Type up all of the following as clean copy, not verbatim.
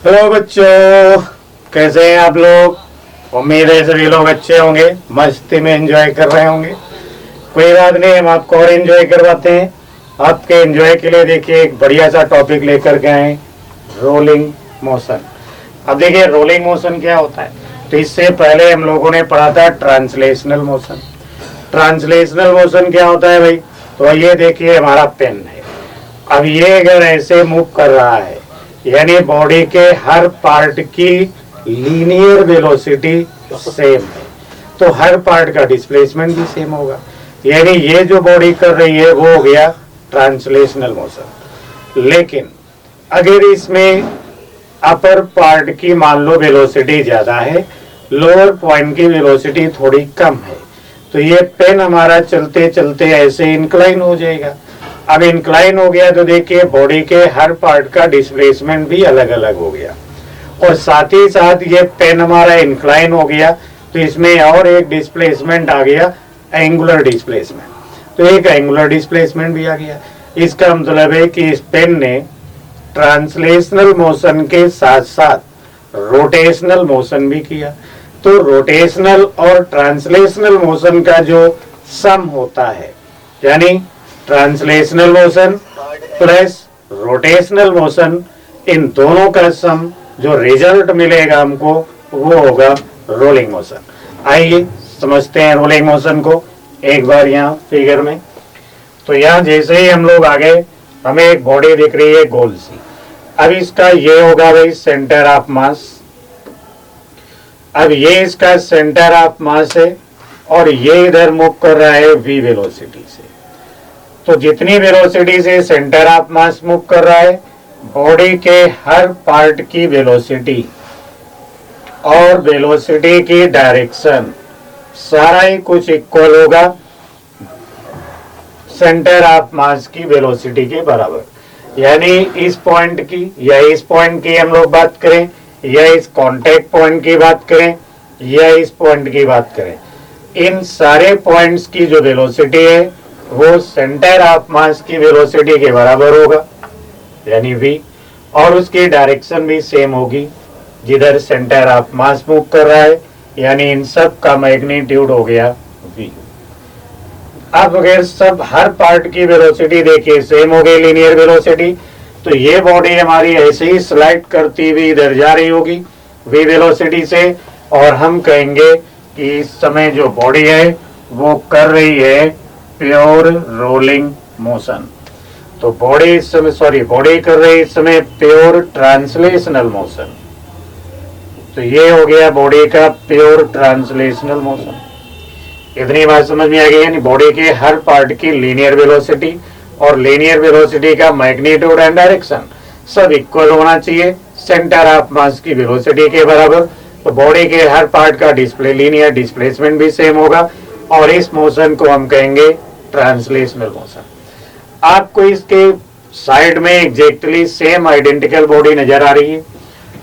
Hello बच्चों, कैसे हैं आप लोग। उम्मीद है सभी लोग अच्छे होंगे, मस्ती में एंजॉय कर रहे होंगे। कोई बात नहीं, हम आपको और एंजॉय करवाते हैं। आपके एंजॉय के लिए देखिए एक बढ़िया सा टॉपिक लेकर के आए, रोलिंग मोशन। अब देखिए रोलिंग मोशन क्या होता है। तो इससे पहले हम लोगों ने पढ़ा था ट्रांसलेशनल मोशन। ट्रांसलेशनल मोशन क्या होता है भाई। तो ये देखिए हमारा पेन है, अब ये अगर ऐसे मूव कर रहा है, यानी बॉडी के हर पार्ट की लीनियर वेलोसिटी सेम है, तो हर पार्ट का डिस्प्लेसमेंट भी सेम होगा। यानी ये जो बॉडी कर रही है वो हो गया ट्रांसलेशनल मोशन। लेकिन अगर इसमें अपर पार्ट की मान लो वेलोसिटी ज्यादा है, लोअर पॉइंट की वेलोसिटी थोड़ी कम है, तो ये पेन हमारा चलते चलते ऐसे इंक्लाइन हो जाएगा। अब इंक्लाइन हो गया तो देखिए बॉडी के हर पार्ट का डिस्प्लेसमेंट भी अलग अलग हो गया, और साथ ही साथ ये पेन हमारा इंक्लाइन हो गया तो इसमें और एक डिस्प्लेसमेंट आ गया, एंगुलर डिस्प्लेसमेंट। तो एक एंगुलर डिस्प्लेसमेंट भी आ गया। इसका मतलब है कि इस पेन ने ट्रांसलेशनल मोशन के साथ साथ रोटेशनल मोशन भी किया। तो रोटेशनल और ट्रांसलेशनल मोशन का जो सम होता है, यानी translational motion plus rotational motion, इन दोनों का सम जो रिजल्ट मिलेगा हमको वो होगा रोलिंग मोशन। आइए समझते हैं रोलिंग मोशन को एक बार यहाँ फिगर में। तो यहाँ जैसे ही हम लोग आ गए, हमें एक बॉडी दिख रही है गोल सी। अब इसका ये होगा भाई सेंटर ऑफ मास। अब ये इसका सेंटर ऑफ मास है और ये इधर मूव कर रहा है v वेलोसिटी से। तो जितनी वेलोसिटी से सेंटर ऑफ मास मूव कर रहा है, बॉडी के हर पार्ट की वेलोसिटी और वेलोसिटी की डायरेक्शन सारा ही कुछ इक्वल होगा सेंटर ऑफ मास की वेलोसिटी के बराबर। यानी इस पॉइंट की या इस पॉइंट की हम लोग बात करें, या इस कांटेक्ट पॉइंट की बात करें, या इस पॉइंट की बात करें, इन सारे पॉइंट्स की जो वेलोसिटी है वो सेंटर ऑफ मास की वेलोसिटी के बराबर होगा, यानी v, और उसकी डायरेक्शन भी सेम होगी जिधर सेंटर ऑफ मास मूव कर रहा है, यानी इन सब का मैग्नीट्यूड हो गया v। अब अगर सब हर पार्ट की वेलोसिटी देखिए सेम हो गई, लीनियर वेलोसिटी, तो ये बॉडी हमारी ऐसे ही स्लाइड करती हुई इधर जा रही होगी v वेलोसिटी से, और हम कहेंगे कि इस समय जो बॉडी है वो कर रही है प्योर रोलिंग मोशन। तो बॉडी इस समय बॉडी कर रही है इस समय प्योर ट्रांसलेशनल मोशन। तो ये हो गया बॉडी का प्योर ट्रांसलेशनल मोशन। इतनी बात समझ में आ गई, यानी बॉडी के हर पार्ट की लीनियर वेलोसिटी और लीनियर वेलोसिटी का मैग्नीट्यूड एंड डायरेक्शन सब इक्वल होना चाहिए सेंटर ऑफ मास की वेलोसिटी के बराबर। तो बॉडी के हर पार्ट का लीनियर डिस्प्लेसमेंट भी सेम होगा, और इस मोशन को हम कहेंगे ट्रांसलेशनल मोशन। आपको इसके साइड में एग्जैक्टली सेम आइडेंटिकल बॉडी नजर आ रही है,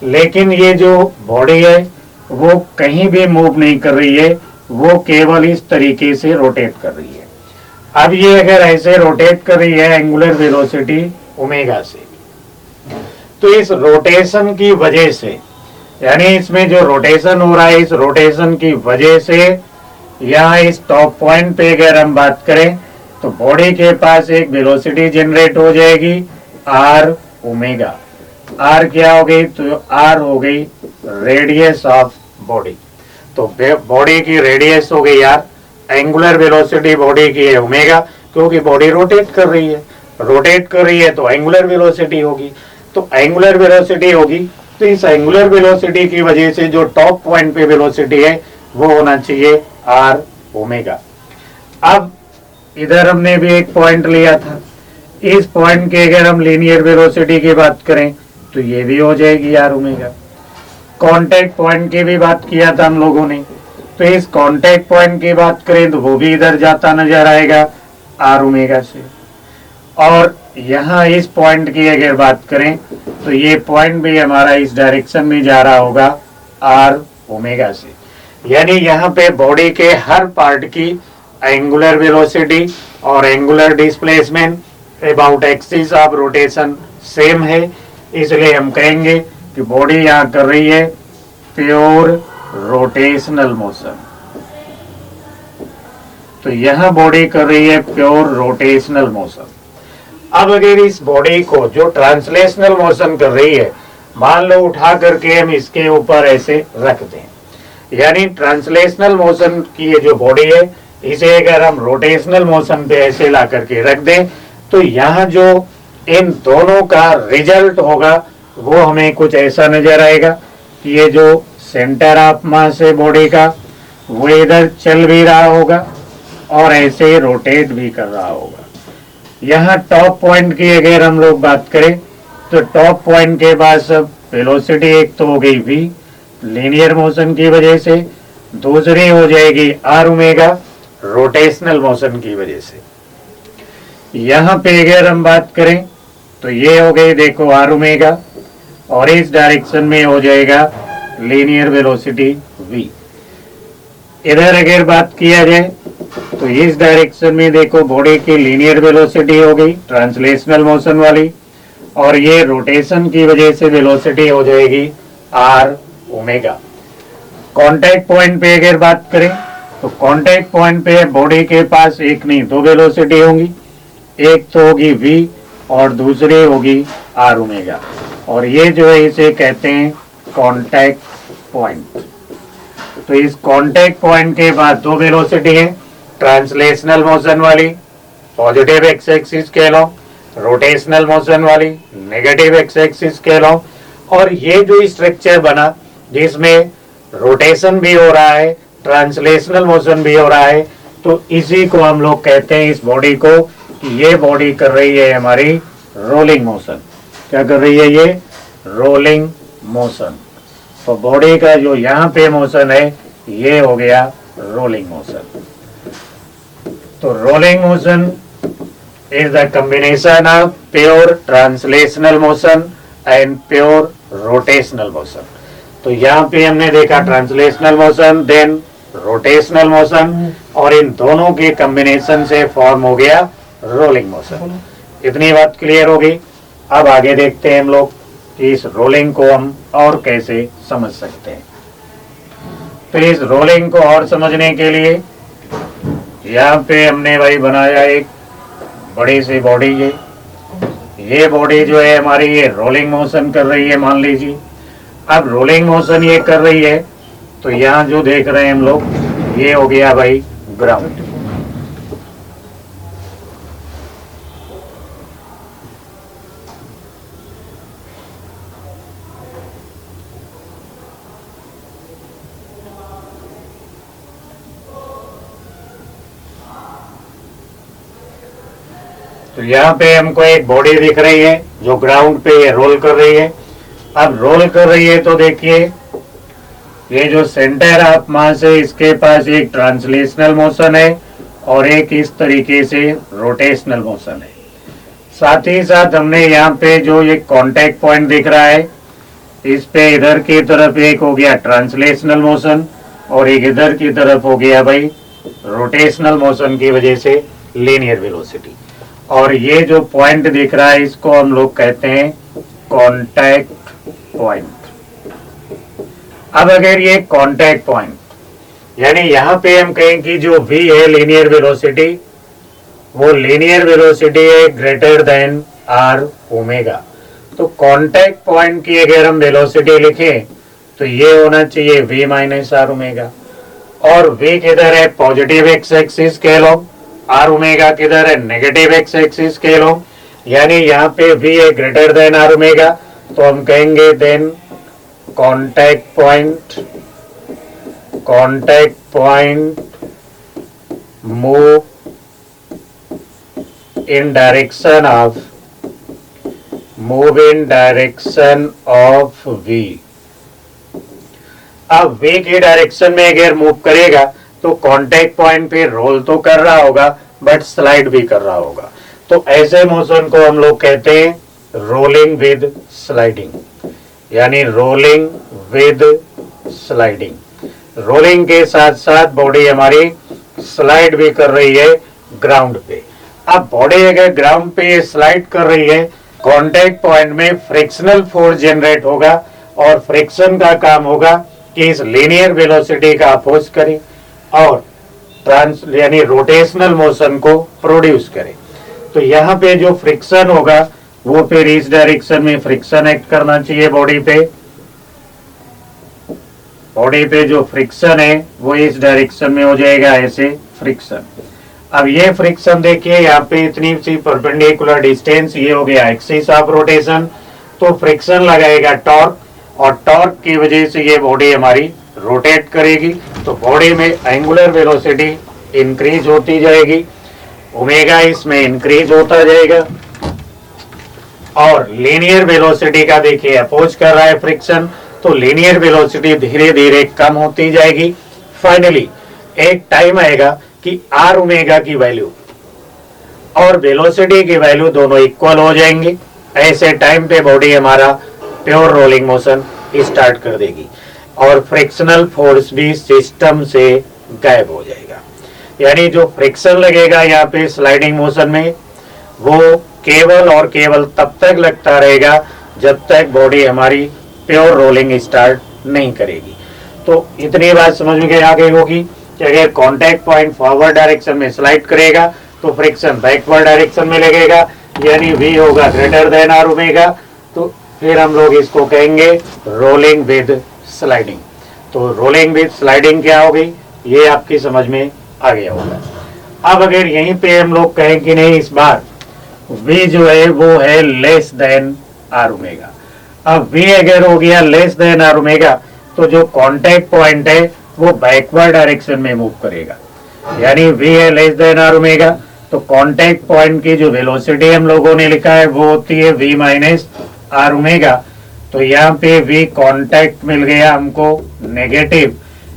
लेकिन ये जो बॉडी है वो कहीं भी मूव नहीं कर रही है, वो केवल इस तरीके से रोटेट कर रही है। अब ये अगर ऐसे रोटेट कर रही है एंगुलर वेलोसिटी ओमेगा से, तो इस रोटेशन की वजह से, यानी इसमें जो रोटेशन हो रहा है इस रोटेशन की वजह से यहाँ इस टॉप पॉइंट पे अगर हम बात करें तो बॉडी के पास एक वेलोसिटी जनरेट हो जाएगी आर ओमेगा। आर क्या हो गई, तो आर हो गई रेडियस ऑफ बॉडी। तो बॉडी की रेडियस हो गई आर, एंगुलर वेलोसिटी बॉडी की है ओमेगा, क्योंकि बॉडी रोटेट कर रही है। रोटेट कर रही है तो एंगुलर वेलोसिटी होगी। तो एंगुलर वेलोसिटी होगी, तो इस एंगुलर वेलोसिटी की वजह से जो टॉप पॉइंट पे वेलोसिटी है वो होना चाहिए आर ओमेगा। अब इधर हमने भी एक पॉइंट लिया था, इस पॉइंट के अगर हम लीनियर वेलोसिटी की बात करें तो ये भी हो जाएगी आर ओमेगा। कांटेक्ट पॉइंट की भी बात किया था हम लोगों ने, तो इस कांटेक्ट पॉइंट की बात करें तो वो भी इधर जाता नजर आएगा आर ओमेगा से। और यहाँ इस पॉइंट की अगर बात करें तो ये पॉइंट भी हमारा इस डायरेक्शन में जा रहा होगा आर ओमेगा से। यानी यहाँ पे बॉडी के हर पार्ट की एंगुलर वेलोसिटी और angular displacement about axis of rotation same है, इसलिए हम कहेंगे कि बॉडी यहाँ कर रही है प्योर रोटेशनल मोशन, तो यह बॉडी कर रही है प्योर रोटेशनल मोशन। अब अगर इस बॉडी को जो ट्रांसलेशनल मोशन कर रही है, मान लो उठा करके हम इसके ऊपर ऐसे रख दें, यानी ट्रांसलेशनल मोशन की ये जो बॉडी है इसे अगर हम रोटेशनल मोशन पे ऐसे ला करके रख दें, तो यहाँ जो इन दोनों का रिजल्ट होगा वो हमें कुछ ऐसा नजर आएगा कि ये जो सेंटर ऑफ मास है बॉडी का वो इधर चल भी रहा होगा और ऐसे रोटेट भी कर रहा होगा। यहाँ टॉप पॉइंट की अगर हम लोग बात करें तो टॉप पॉइंट के बाद सब वेलोसिटी एक तो हो गई v लीनियर मोशन की वजह से, दूसरी हो जाएगी r ओमेगा रोटेशनल मोशन की वजह से। यहाँ पे अगर हम बात करें तो ये हो गई देखो r ओमेगा और इस डायरेक्शन में हो जाएगा लीनियर वेलोसिटी v। इधर अगर बात किया जाए तो इस डायरेक्शन में देखो बॉडी की लीनियर वेलोसिटी हो गई ट्रांसलेशनल मोशन वाली, और ये रोटेशन की वजह से वेलोसिटी हो जाएगी r ओमेगा। कांटेक्ट पॉइंट पे अगर बात करें तो कांटेक्ट पॉइंट पे बॉडी के पास एक नहीं दो वेलोसिटी होंगी, एक तो होगी v और दूसरी होगी r ओमेगा, और ये जो है इसे कहते हैं कांटेक्ट पॉइंट। तो इस कांटेक्ट पॉइंट के बाद दो वेलोसिटी है, ट्रांसलेशनल मोशन वाली पॉजिटिव एक्स एक्सिस कह लो, रोटेशनल मोशन वाली नेगेटिव एक्स एक्सिस कह लो, और ये जो स्ट्रक्चर बना जिसमें रोटेशन भी हो रहा है ट्रांसलेशनल मोशन भी हो रहा है, तो इसी को हम लोग कहते हैं इस बॉडी को कि ये बॉडी कर रही है हमारी रोलिंग मोशन। क्या कर रही है? ये रोलिंग मोशन। तो बॉडी का जो यहाँ पे मोशन है ये हो गया रोलिंग मोशन। तो rolling motion is the combination of pure translational motion and pure rotational motion. तो यहाँ पे हमने देखा translational motion then rotational motion, और इन दोनों के कॉम्बिनेशन से फॉर्म हो गया रोलिंग मोशन। इतनी बात क्लियर होगी। अब आगे देखते हैं हम लोग कि इस रोलिंग को हम और कैसे समझ सकते हैं। तो इस रोलिंग को और समझने के लिए यहाँ पे हमने भाई बनाया एक बड़ी सी बॉडी है। ये बॉडी जो है हमारी ये रोलिंग मोशन कर रही है मान लीजिए। अब रोलिंग मोशन ये कर रही है तो यहाँ जो देख रहे हैं हम लोग ये हो गया भाई ग्राउंड। तो यहाँ पे हमको एक बॉडी दिख रही है जो ग्राउंड पे ये रोल कर रही है। अब रोल कर रही है तो देखिए ये जो सेंटर ऑफ मास है इसके पास एक ट्रांसलेशनल मोशन है और एक इस तरीके से रोटेशनल मोशन है। साथ ही साथ हमने यहाँ पे जो ये कांटेक्ट पॉइंट दिख रहा है इस पे इधर की तरफ एक हो गया ट्रांसलेशनल मोशन और एक इधर की तरफ हो गया भाई रोटेशनल मोशन की वजह से लीनियर वेलोसिटी। और ये जो पॉइंट दिख रहा है इसको हम लोग कहते हैं कांटेक्ट पॉइंट। अब अगर ये कांटेक्ट पॉइंट यानी यहाँ पे हम कहें कि जो v है लीनियर वेलोसिटी वो लीनियर वेलोसिटी है ग्रेटर देन r ओमेगा। तो कांटेक्ट पॉइंट की अगर हम वेलोसिटी लिखें तो ये होना चाहिए v माइनस आर ओमेगा। और v किधर है? पॉजिटिव एक्स एक्सिस कह लो, r ओमेगा किधर है? नेगेटिव एक्स एक्सिस कह लो। यानी यहाँ पे v है ग्रेटर देन r ओमेगा तो हम कहेंगे then contact point move in direction of v। अब v की डायरेक्शन में अगर मूव करेगा तो कांटेक्ट पॉइंट पे रोल तो कर रहा होगा बट स्लाइड भी कर रहा होगा। तो ऐसे मोशन को हम लोग कहते हैं रोलिंग विद स्लाइडिंग, यानी रोलिंग विद स्लाइडिंग। रोलिंग के साथ साथ बॉडी हमारी स्लाइड भी कर रही है ग्राउंड पे। अब बॉडी अगर ग्राउंड पे स्लाइड कर रही है कांटेक्ट पॉइंट में फ्रिक्शनल फोर्स जनरेट होगा और फ्रिक्शन का काम होगा कि इस लीनियर वेलोसिटी का अपोज करे और ट्रांस यानी रोटेशनल मोशन को प्रोड्यूस करे। तो यहाँ पे जो फ्रिक्शन होगा वो फिर इस डायरेक्शन में फ्रिक्शन एक्ट करना चाहिए बॉडी पे। बॉडी पे जो फ्रिक्शन है वो इस डायरेक्शन में हो जाएगा ऐसे फ्रिक्शन। अब ये फ्रिक्शन देखिए यहाँ पे इतनी सी परपेंडिकुलर डिस्टेंस, ये हो गया एक्सिस ऑफ रोटेशन, तो फ्रिक्शन लगाएगा टॉर्क और टॉर्क की वजह से ये बॉडी हमारी रोटेट करेगी। तो बॉडी में एंगुलर वेलोसिटी इंक्रीज होती जाएगी, ओमेगा इसमें इंक्रीज होता जाएगा और लीनियर वेलोसिटी का देखिए अपोज कर रहा है फ्रिक्शन, तो लीनियर वेलोसिटी धीरे धीरे कम होती जाएगी। फाइनली एक टाइम आएगा कि आर ओमेगा की वैल्यू और वेलोसिटी की वैल्यू दोनों इक्वल हो जाएंगे। ऐसे टाइम पे बॉडी हमारा प्योर रोलिंग मोशन स्टार्ट कर देगी और फ्रिक्शनल फोर्स भी सिस्टम से गायब हो जाएगा। यानी जो फ्रिक्शन लगेगा यहाँ पे स्लाइडिंग मोशन में वो केवल और केवल तब तक लगता रहेगा जब तक बॉडी हमारी प्योर रोलिंग स्टार्ट नहीं करेगी। तो इतनी बात समझ में आ गई होगी कि अगर कांटेक्ट पॉइंट फॉरवर्ड डायरेक्शन में स्लाइड करेगा तो फ्रिक्शन बैकवर्ड डायरेक्शन में लगेगा, यानी V होगा ग्रेटर देन आर ओमेगा। तो फिर हम लोग इसको कहेंगे रोलिंग विद स्लाइडिंग। तो रोलिंग विद स्लाइडिंग क्या होगी ये आपकी समझ में आ गया होगा। अब अगर यहीं पे हम लोग कहें कि नहीं इस बार V जो है वो है लेस देन आर ओमेगा। अब V अगर हो गया लेस देन आर ओमेगा तो जो कांटेक्ट पॉइंट है वो बैकवर्ड डायरेक्शन में मूव करेगा, यानी V है लेस देन आर ओमेगा। तो कांटेक्ट पॉइंट की जो वेलोसिटी हम लोगों ने लिखा है वो होती है V माइनस आर ओमेगा। तो यहाँ पे V कांटेक्ट मिल गया हमको नेगेटिव,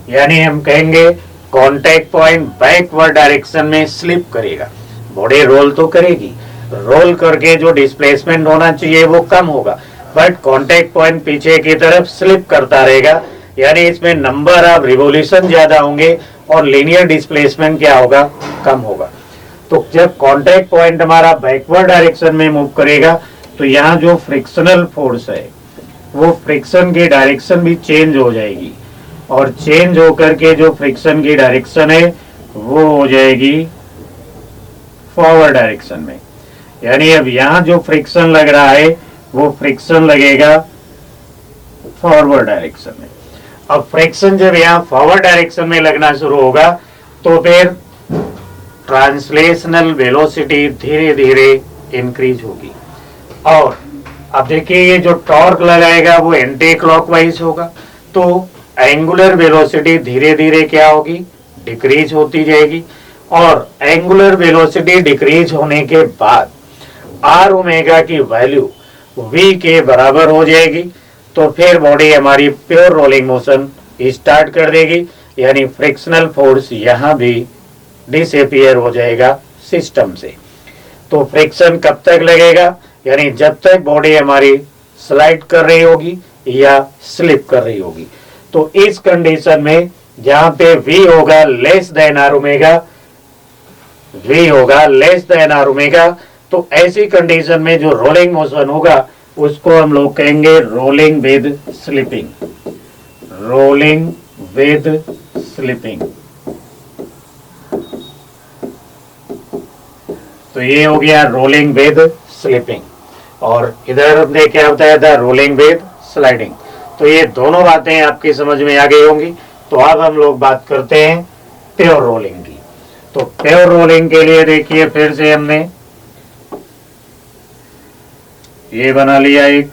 यानी हम कहेंगे कांटेक्ट पॉइंट बैकवर्ड डायरेक्शन में स्लिप करेगा। बॉडी रोल तो करेगी, रोल करके जो डिस्प्लेसमेंट होना चाहिए वो कम होगा, बट कांटेक्ट पॉइंट पीछे की तरफ स्लिप करता रहेगा, यानी इसमें नंबर ऑफ रिवोल्यूशन ज्यादा होंगे और लीनियर डिस्प्लेसमेंट क्या होगा, कम होगा। तो जब कांटेक्ट पॉइंट हमारा बैकवर्ड डायरेक्शन में मूव करेगा तो यहाँ जो फ्रिक्शनल फोर्स है वो फ्रिक्शन की डायरेक्शन भी चेंज हो जाएगी और चेंज होकर के जो फ्रिक्शन की डायरेक्शन है वो हो जाएगी फॉरवर्ड डायरेक्शन में। यानी अब यहाँ जो फ्रिक्शन लग रहा है वो फ्रिक्शन लगेगा फॉरवर्ड डायरेक्शन में। अब फ्रिक्शन जब यहाँ फॉरवर्ड डायरेक्शन में लगना शुरू होगा तो फिर ट्रांसलेशनल वेलोसिटी धीरे धीरे इंक्रीज होगी और अब देखिए ये जो टॉर्क लगाएगा वो एंटी क्लॉकवाइज होगा, तो एंगुलर वेलोसिटी धीरे धीरे क्या होगी, डिक्रीज होती जाएगी और एंगुलर वेलोसिटी डिक्रीज होने के बाद आर ओमेगा की वैल्यू V के बराबर हो जाएगी। तो फिर बॉडी हमारी प्योर रोलिंग मोशन स्टार्ट कर देगी, यानी फ्रिक्शनल फोर्स यहाँ भी डिसअपीयर हो जाएगा सिस्टम से। तो फ्रिक्शन कब तक लगेगा, यानी जब तक बॉडी हमारी स्लाइड कर रही होगी या स्लिप कर रही होगी। तो इस कंडीशन में जहां पे V होगा less than r omega, V होगा लेस देन आर ओमेगा, तो ऐसी कंडीशन में जो रोलिंग मोशन होगा उसको हम लोग कहेंगे rolling with slipping. Rolling with slipping. तो ये हो गया रोलिंग विद स्लिपिंग और इधर हमने क्या बताया था, रोलिंग विद स्लाइडिंग। तो ये दोनों बातें आपकी समझ में आ गई होंगी। तो अब हम लोग बात करते हैं प्योर रोलिंग की। तो प्योर रोलिंग के लिए देखिए फिर से हमने ये बना लिया एक।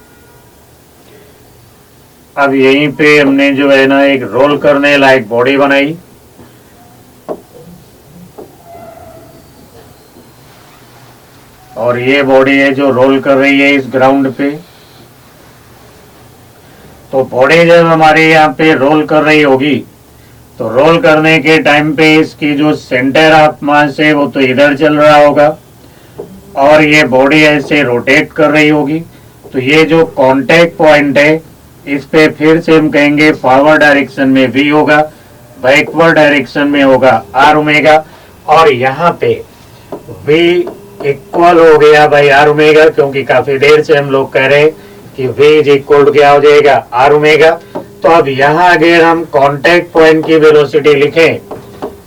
अब यहीं पे हमने जो है ना एक रोल करने लायक बॉडी बनाई और ये बॉडी है जो रोल कर रही है इस ग्राउंड पे। तो बॉडी जब हमारे यहाँ पे रोल कर रही होगी तो रोल करने के टाइम पे इसकी जो सेंटर ऑफ मास है वो तो इधर चल रहा होगा और ये बॉडी ऐसे रोटेट कर रही होगी। तो ये जो कांटेक्ट पॉइंट है इस पे फिर से हम कहेंगे फॉरवर्ड डायरेक्शन में V होगा, बैकवर्ड डायरेक्शन में होगा आर ओमेगा और यहाँ पे V इक्वल हो गया बाई आर ओमेगा, क्योंकि काफी देर से हम लोग कह रहे कि v इज इक्वल टू क्या हो जाएगा आर ओमेगा। तो अब यहां अगर हम कांटेक्ट पॉइंट की वेलोसिटी लिखें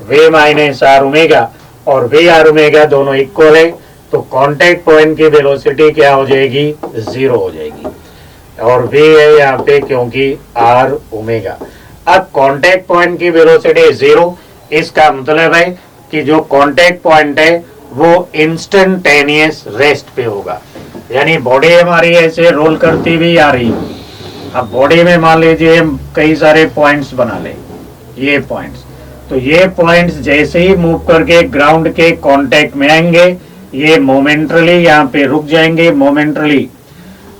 v माइनस आर ओमेगा और v आर ओमेगा दोनों इक्वल है, तो कांटेक्ट पॉइंट की वेलोसिटी क्या हो जाएगी 0 हो जाएगी और v है यहाँ पे क्योंकि आर ओमेगा। अब कांटेक्ट पॉइंट की वेलोसिटी 0, इसका मतलब है कि जो कांटेक्ट पॉइंट है वो इंस्टेंटेनियस रेस्ट पे होगा, यानी बॉडी हमारी ऐसे रोल करती हुई आ रही। अब बॉडी में मान लीजिए हम कई सारे पॉइंट्स बना ले, ये पॉइंट्स, तो ये पॉइंट्स जैसे ही मूव करके ग्राउंड के कांटेक्ट में आएंगे ये मोमेंटरली यहाँ पे रुक जाएंगे मोमेंटरली।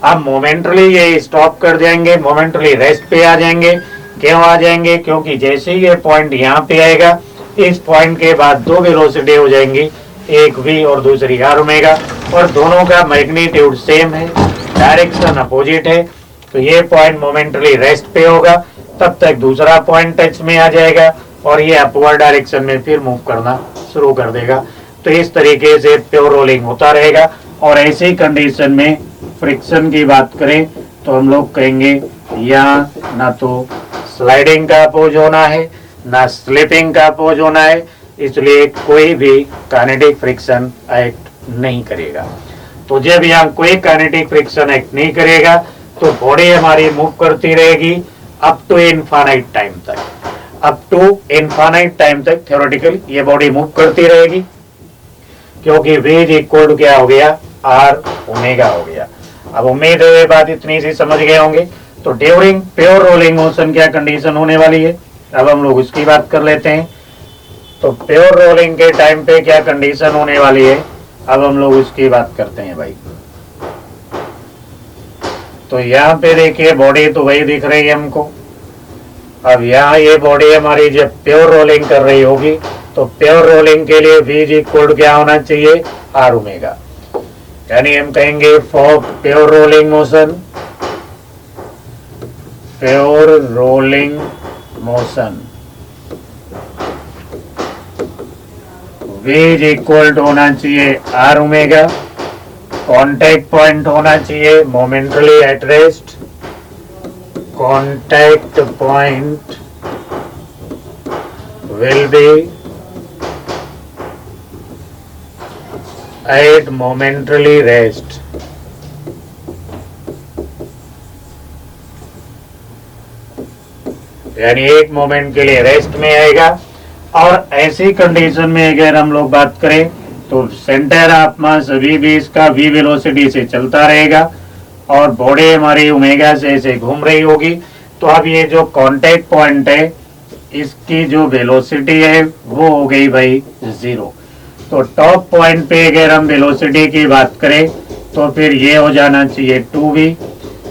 अब मोमेंटरली ये स्टॉप कर जाएंगे, मोमेंटरली रेस्ट पे आ जाएंगे। क्यों आ जाएंगे? क्योंकि जैसे ही ये पॉइंट यहाँ पे आएगा इस पॉइंट के बाद दो वेलोसिटी हो जाएंगी, एक v और दूसरी आर ओमेगा, और दोनों का मैग्नीट्यूड सेम है, डायरेक्शन अपोजिट है। तो ये पॉइंट मोमेंटली रेस्ट पे होगा, तब तक दूसरा पॉइंट टच में आ जाएगा और ये अपवर्ड डायरेक्शन में फिर मूव करना शुरू कर देगा। तो इस तरीके से प्योर रोलिंग होता रहेगा। और ऐसी कंडीशन में फ्रिक्शन की बात करें तो हम लोग कहेंगे यहाँ ना तो स्लाइडिंग का अपोज होना है ना स्लिपिंग का अपोज होना है, इसलिए कोई भी काइनेटिक फ्रिक्शन एक्ट नहीं करेगा। तो जब यहाँ कोई काइनेटिक फ्रिक्शन एक्ट नहीं करेगा तो बॉडी हमारी मूव करती रहेगी अप टू इनफाइनाइट टाइम तक, अप टू इनफाइनाइट टाइम तक थ्योरेटिकल ये बॉडी मूव करती रहेगी, क्योंकि v इज इक्वल टू क्या हो गया आर ओमेगा हो गया। अब उम्मीद है ये बात इतनी सी समझ गए होंगे। तो ड्यूरिंग प्योर रोलिंग मोशन क्या कंडीशन होने वाली है, अब हम लोग उसकी बात कर लेते हैं। तो प्योर रोलिंग के टाइम पे क्या कंडीशन होने वाली है, अब हम लोग उसकी बात करते हैं भाई। तो यहाँ पे देखिए बॉडी तो वही दिख रही है हमको। अब यहाँ ये बॉडी हमारी जब प्योर रोलिंग कर रही होगी तो प्योर रोलिंग के लिए v इक्वल क्या होना चाहिए आर ओमेगा, यानी हम कहेंगे for pure rolling motion, pure rolling motion v equal to होना चाहिए आर ओमेगा, कॉन्टैक्ट पॉइंट होना चाहिए momently at rest, contact point will be at momentarily rest। यानी एक मोमेंट के लिए रेस्ट में आएगा। और ऐसी कंडीशन में अगर हम लोग बात करें तो सेंटर ऑफ मास अभी भी इसका v वेलोसिटी से चलता रहेगा और बॉडी हमारी ओमेगा से ऐसे घूम रही होगी। तो अब ये जो कांटेक्ट पॉइंट है इसकी जो वेलोसिटी है वो हो गई भाई 0। तो टॉप पॉइंट पे अगर हम वेलोसिटी की बात करें तो फिर ये हो जाना चाहिए 2v।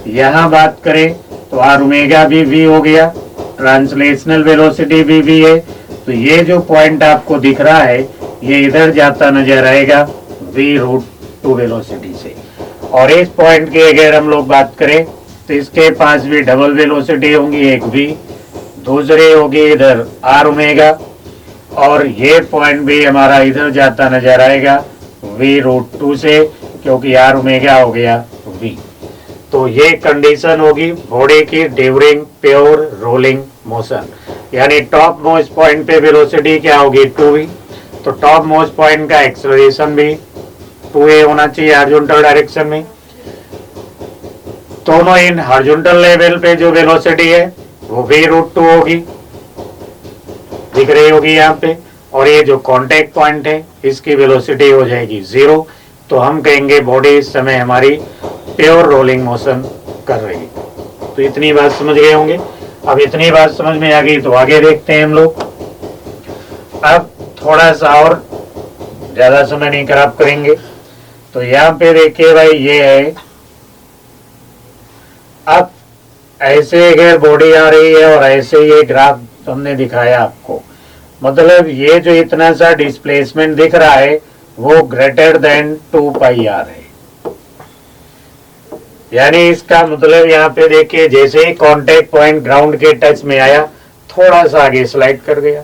यहाँ बात करें तो आर ओमेगा भी v हो गया, ट्रांसलेशनल वेलोसिटी भी v है। तो ये जो पॉइंट आपको दिख रहा है ये इधर जाता नजर आएगा v√2 वेलोसिटी से। और इस पॉइंट की अगर हम लोग बात करें तो इसके पास भी डबल वेलोसिटी होंगी, एक v, दूसरी होगी इधर आर ओमेगा, और ये पॉइंट भी हमारा इधर जाता नजर आएगा v√2 से, क्योंकि आर ओमेगा हो गया v। तो ये कंडीशन होगी बॉडी की ड्यूरिंग प्योर रोलिंग मोशन, यानी टॉप मोस्ट पॉइंट पे वेलोसिटी क्या होगी 2v। तो टॉप मोस्ट पॉइंट का एक्सेलरेशन भी 2a होना चाहिए हॉरिजॉन्टल डायरेक्शन में। दोनों इन हॉरिजॉन्टल लेवल पे जो वेलोसिटी है वो v√2 होगी, दिख रही होगी यहाँ पे। और ये जो कांटेक्ट पॉइंट है इसकी वेलोसिटी हो जाएगी 0। तो हम कहेंगे बॉडी इस समय हमारी प्योर रोलिंग मोशन कर रही है। तो इतनी बात समझ गए होंगे। अब इतनी बात समझ में आ गई तो आगे देखते हैं हम लोग। अब थोड़ा सा और ज्यादा समय नहीं खराब करेंगे। तो यहाँ पे देखिए भाई ये है, अब ऐसे अगर बॉडी आ रही है और ऐसे ये ग्राफ हमने दिखाया आपको, मतलब ये जो इतना सा डिस्प्लेसमेंट दिख रहा है वो ग्रेटर देन 2πr है। यानी इसका मतलब यहाँ पे देखिए जैसे ही कांटेक्ट पॉइंट ग्राउंड के टच में आया थोड़ा सा आगे स्लाइड कर गया,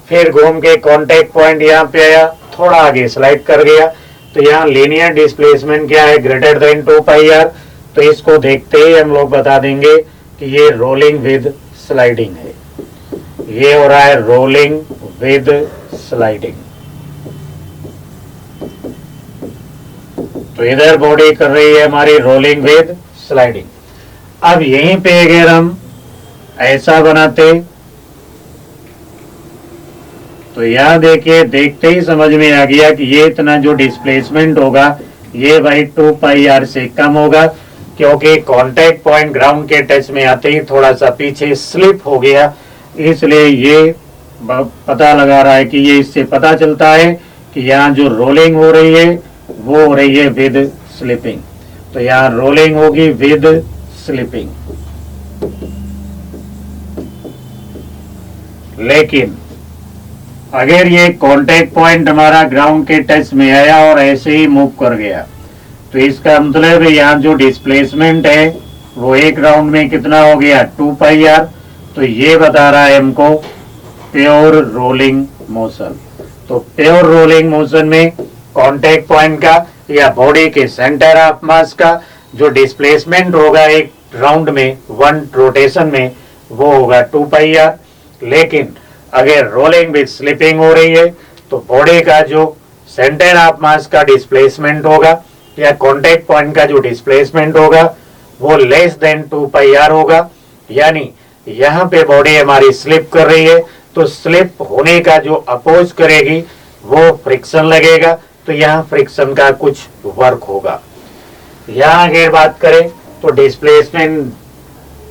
फिर घूम के कांटेक्ट पॉइंट यहाँ पे आया थोड़ा आगे स्लाइड कर गया। तो यहाँ लीनियर डिस्प्लेसमेंट क्या है ग्रेटर देन 2πr। तो इसको देखते ही हम लोग बता देंगे कि ये रोलिंग विद स्लाइडिंग है। ये हो रहा है रोलिंग विद स्लाइडिंग। तो इधर बॉडी कर रही है हमारी रोलिंग विद स्लाइडिंग। अब यहीं पे अगर हम ऐसा बनाते तो यहां देखिए, देखते ही समझ में आ गया कि ये इतना जो डिस्प्लेसमेंट होगा ये भाई 2πr से कम होगा, क्योंकि कांटेक्ट पॉइंट ग्राउंड के टच में आते ही थोड़ा सा पीछे स्लिप हो गया, इसलिए ये पता लगा रहा है कि ये इससे पता चलता है कि यहाँ जो रोलिंग हो रही है वो हो रही है विद स्लिपिंग। तो यहाँ रोलिंग होगी विद स्लिपिंग। लेकिन अगर ये कांटेक्ट पॉइंट हमारा ग्राउंड के टच में आया और ऐसे ही मूव कर गया, तो इसका मतलब यहाँ जो डिस्प्लेसमेंट है वो एक राउंड में कितना हो गया 2πr। तो ये बता रहा है हमको प्योर रोलिंग मोशन। तो प्योर रोलिंग मोशन में कांटेक्ट पॉइंट का या बॉडी के सेंटर ऑफ मास का जो डिस्प्लेसमेंट होगा एक राउंड में, वन रोटेशन में, वो होगा 2πr। लेकिन अगर रोलिंग विद स्लिपिंग हो रही है तो बॉडी का जो सेंटर ऑफ मास का डिस्प्लेसमेंट होगा या कांटेक्ट पॉइंट का जो डिस्प्लेसमेंट होगा वो लेस देन 2πr होगा। यानी यहाँ पे बॉडी हमारी स्लिप कर रही है, तो स्लिप होने का जो अपोज करेगी वो फ्रिक्शन लगेगा, तो यहाँ फ्रिक्शन का कुछ वर्क होगा। यहाँ अगर बात करें तो डिस्प्लेसमेंट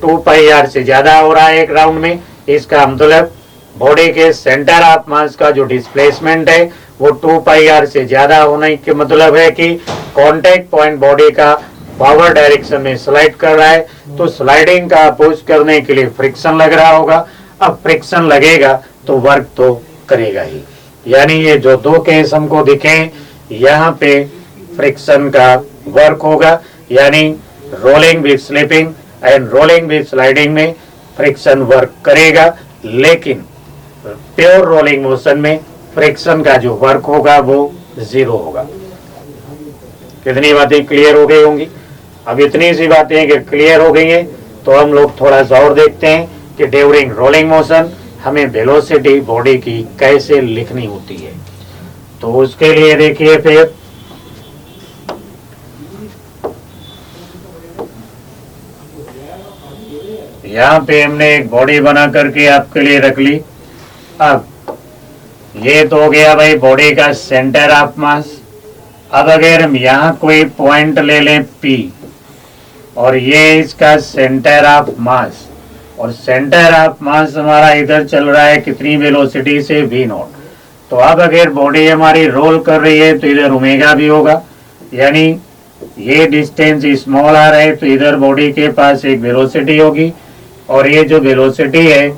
2πr से ज्यादा हो रहा है एक राउंड में, इसका मतलब बॉडी के सेंटर ऑफ मास का जो डिस्प्लेसमेंट है वो 2πr से ज्यादा होने के मतलब है कि कांटेक्ट पॉइंट बॉडी का फॉरवर्ड डायरेक्शन में स्लाइड कर रहा है, तो स्लाइडिंग का अपोज करने के लिए फ्रिक्शन लग रहा होगा। अब फ्रिक्शन लगेगा तो वर्क तो करेगा ही। यानी ये जो दो केस हमको दिखे, यहाँ पे फ्रिक्शन का वर्क होगा, यानी rolling with slipping and rolling with sliding में फ्रिक्शन वर्क करेगा, लेकिन प्योर रोलिंग मोशन में फ्रिक्शन का जो वर्क होगा वो 0 होगा। कितनी बातें क्लियर हो गई होंगी? अब इतनी सी बातें कि क्लियर हो गई हैं, तो हम लोग थोड़ा सा और देखते हैं कि ड्यूरिंग रोलिंग मोशन हमें वेलोसिटी बॉडी की कैसे लिखनी होती है। तो उसके लिए देखिए, फिर यहाँ पे हमने एक बॉडी बना करके आपके लिए रख ली। अब ये तो हो गया भाई बॉडी का सेंटर ऑफ मास। अब अगर हम यहाँ कोई पॉइंट ले लें P और ये इसका सेंटर ऑफ मास, और सेंटर ऑफ मास हमारा इधर चल रहा है कितनी वेलोसिटी से v0। तो अब अगर बॉडी हमारी रोल कर रही है तो इधर ओमेगा भी होगा, यानी ये डिस्टेंस स्मॉल आ रहा है तो इधर बॉडी के पास एक वेलोसिटी होगी, और ये जो वेलोसिटी है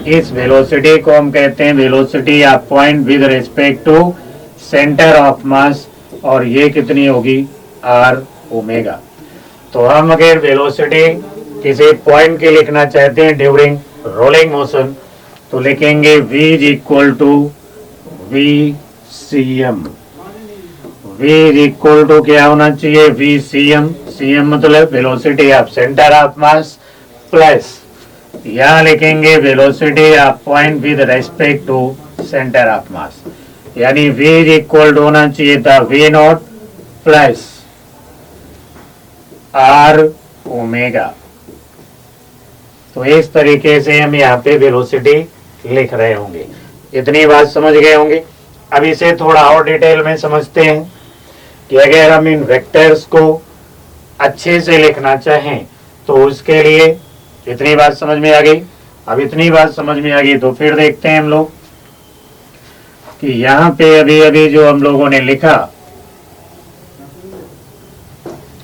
इस वेलोसिटी को हम कहते हैं velocity of point with respect to centre of mass, और ये कितनी होगी r ओमेगा। तो हम अगर वेलोसिटी किसी पॉइंट के लिखना चाहते हैं ड्यूरिंग रोलिंग मोशन तो लिखेंगे v is equal to vcm। v is equal to क्या होना चाहिए vcm। cm मतलब velocity of centre of mass plus यहाँ लिखेंगे velocity of point with respect to centre of mass, यानी v इज इक्वल टू होना चाहिए था v0 प्लस r ओमेगा। तो इस तरीके से हम यहाँ पे वेलोसिटी लिख रहे होंगे। इतनी बात समझ गए होंगे। अब इसे थोड़ा और डिटेल में समझते हैं कि अगर हम इन वेक्टर्स को अच्छे से लिखना चाहें तो उसके लिए इतनी बात समझ में आ गई। अब इतनी बात समझ में आ गई तो फिर देखते हैं हम लोग कि यहाँ पे अभी अभी जो हम लोगों ने लिखा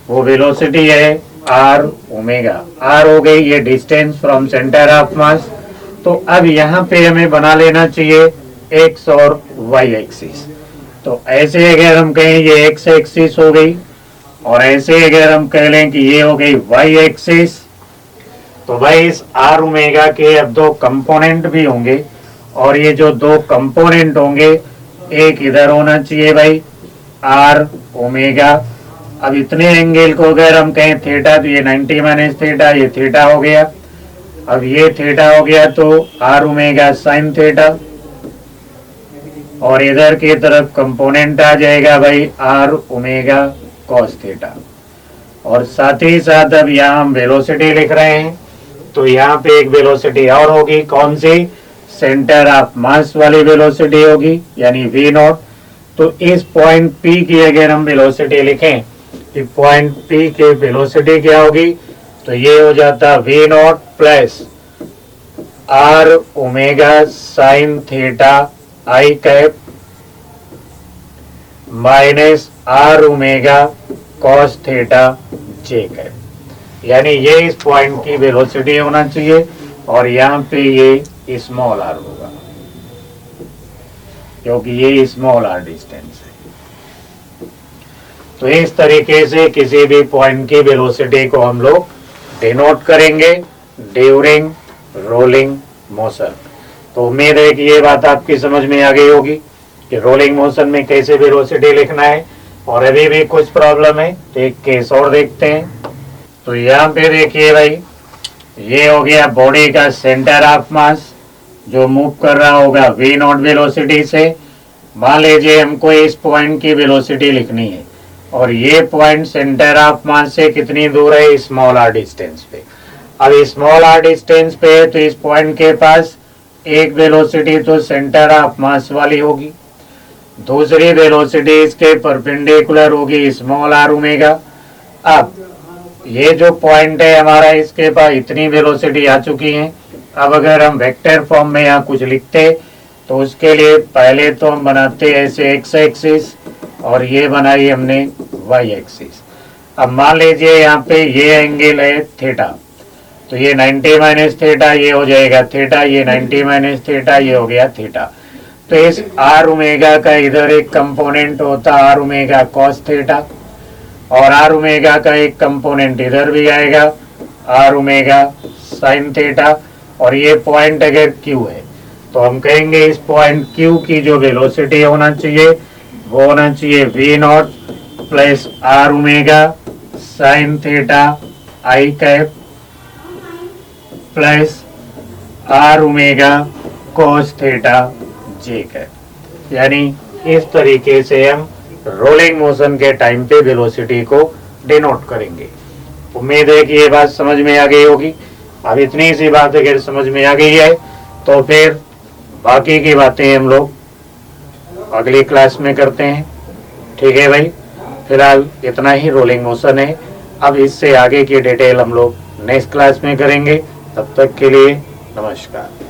वो वेलोसिटी है r ओमेगा। r हो गई ये डिस्टेंस फ्रॉम सेंटर ऑफ मास। तो अब यहाँ पे हमें बना लेना चाहिए x और y एक्सिस। तो ऐसे अगर हम कहें ये x एक्सिस हो गई, और ऐसे अगर हम कह लें कि ये हो गई y एक्सिस, तो भाई इस r ओमेगा के अब दो कंपोनेंट भी होंगे, और ये जो दो कंपोनेंट होंगे एक इधर होना चाहिए भाई r ओमेगा, अब इतने एंगल को अगर हम कहें थीटा, तो ये 90 माइनस थीटा, ये थीटा हो गया। अब ये थीटा हो गया तो आर ओमेगा साइन थीटा, और इधर की तरफ कंपोनेंट आ जाएगा भाई आर ओमेगा कॉस थीटा। और साथ ही साथ अब यहाँ हम वेलोसिटी लिख रहे हैं, तो यहाँ पे एक वेलोसिटी और होगी, कौन सी? सेंटर ऑफ मास वाली वेलोसिटी होगी, यानी वी नॉट। तो इस पॉइंट पी की अगर हम वेलोसिटी लिखें कि पॉइंट पी की वेलोसिटी क्या होगी, तो ये हो जाता v naught plus r omega sine theta i cap minus r omega cos theta j cap, यानी ये इस पॉइंट की वेलोसिटी होना चाहिए, और यहाँ पे ये स्मॉल आर होगा, क्योंकि ये स्मॉल आर डिस्टेंस है। तो इस तरीके से किसी भी पॉइंट की वेलोसिटी को हम लोग डिनोट करेंगे ड्यूरिंग रोलिंग मोशन। तो उम्मीद है कि ये बात आपकी समझ में आ गई होगी कि रोलिंग मोशन में कैसे वेलोसिटी लिखना है। और अभी भी कुछ प्रॉब्लम है, तो एक केस और देखते हैं। तो यहाँ पे देखिए भाई, ये हो गया बॉडी का सेंटर ऑफ मास जो मूव कर रहा होगा वी नॉट वेलोसिटी से। मान लीजिए हमको इस पॉइंट की वेलोसिटी लिखनी है, और ये पॉइंट सेंटर ऑफ मास से कितनी दूर है? स्मॉल आर डिस्टेंस पे। अब स्मॉल आर डिस्टेंस पे है, तो इस पॉइंट के पास एक वेलोसिटी तो सेंटर ऑफ मास वाली होगी, दूसरी वेलोसिटी इसके परपेंडिकुलर होगी स्मॉल आर ओमेगा। अब ये जो पॉइंट है हमारा, इसके पास इतनी वेलोसिटी आ चुकी है। अब अगर हम वेक्टर फॉर्म में यहाँ कुछ लिखते, तो उसके लिए पहले तो हम बनाते ऐसे एक्स एक्सिस, और ये बनाई हमने वाई एक्सिस। अब मान लीजिए यहाँ पे ये एंगल है थीटा, तो ये 90 माइनस थीटा, ये हो जाएगा थीटा, ये 90 माइनस थीटा, ये हो गया थीटा। तो इस आर ओमेगा का इधर एक कंपोनेंट होता आर ओमेगा कॉस थीटा, और आर ओमेगा का एक कंपोनेंट इधर भी आएगा आर ओमेगा साइन थीटा। और ये पॉइंट अगर Q है, तो हम कहेंगे इस पॉइंट Q की जो वेलोसिटी होना चाहिए वो होना चाहिए v naught plus r omega sine theta i cap plus r omega cos theta j cap. यानी इस तरीके से हम रोलिंग मोशन के टाइम पे वेलोसिटी को डिनोट करेंगे। उम्मीद है कि ये बात समझ में आ गई होगी। अब इतनी सी बात अगर समझ में आ गई है, तो फिर बाकी की बातें हम लोग अगली क्लास में करते हैं। ठीक है भाई, फिलहाल इतना ही रोलिंग मोशन है। अब इससे आगे की डिटेल हम लोग नेक्स्ट क्लास में करेंगे। तब तक के लिए नमस्कार।